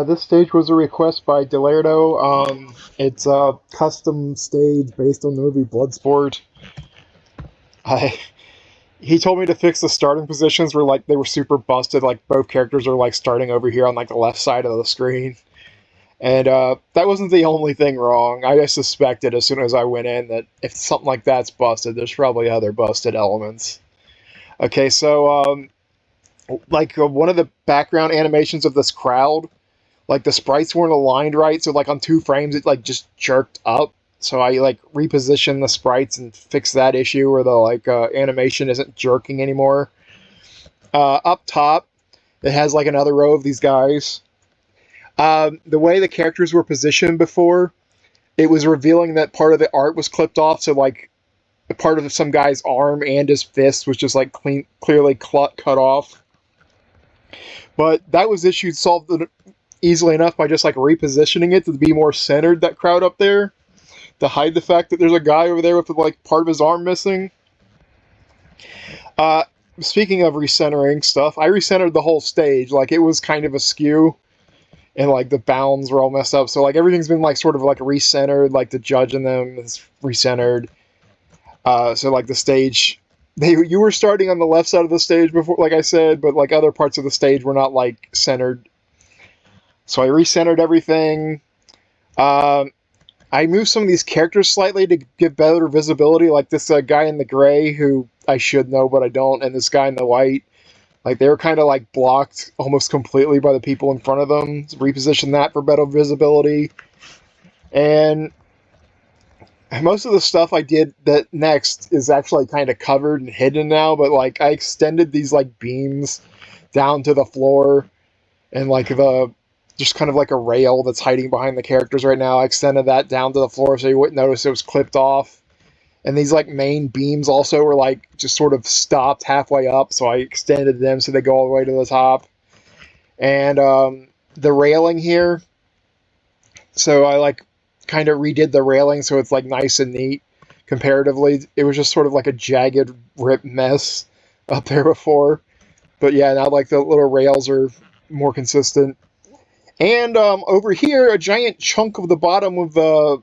This stage was a request by Dellorto. It's a custom stage based on the movie Bloodsport. I He told me to fix the starting positions where like they were super busted, like both characters are like starting over here on like the left side of the screen. And that wasn't the only thing wrong. I just suspected as soon as I went in that if something like that's busted, there's probably other busted elements. Okay, so one of the background animations of this crowd, like the sprites weren't aligned right, so like on 2 frames it like just jerked up. So I like repositioned the sprites and fixed that issue where the like animation isn't jerking anymore. Up top, it has like another row of these guys. The way the characters were positioned before, it was revealing that part of the art was clipped off. So like a part of some guy's arm and his fist was just like clearly cut off. But that was solved easily enough by just like repositioning it to be more centered, that crowd up there, to hide the fact that there's a guy over there with like part of his arm missing. Speaking of recentering stuff, I recentered the whole stage. Like it was kind of askew, and like the bounds were all messed up. So like everything's been like sort of like recentered. Like the judge in them is recentered. So like the stage, you were starting on the left side of the stage before, like I said, but like other parts of the stage were not like centered. So I recentered everything. I moved some of these characters slightly to give better visibility, like this guy in the gray, who I should know, but I don't, and this guy in the white. Like, they were kind of, like, blocked almost completely by the people in front of them. So reposition that for better visibility. And most of the stuff I did that next is actually kind of covered and hidden now, but, like, I extended these, like, beams down to the floor, and, like, just kind of like a rail that's hiding behind the characters right now. I extended that down to the floor so you wouldn't notice it was clipped off. And these like main beams also were like just sort of stopped halfway up, so I extended them so they go all the way to the top. And the railing here, so I like kind of redid the railing so it's like nice and neat comparatively. It was just sort of like a jagged, ripped mess up there before. But yeah, now like the little rails are more consistent. And over here, a giant chunk of the bottom of the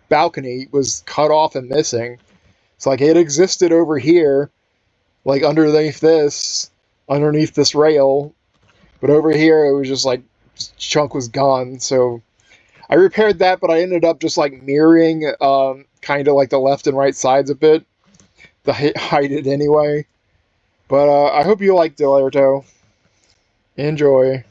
balcony was cut off and missing. So like it existed over here, like underneath this rail, but over here it was just like chunk was gone. So I repaired that, but I ended up just like mirroring kind of like the left and right sides a bit to hide it anyway. But I hope you like Dellorto. Enjoy.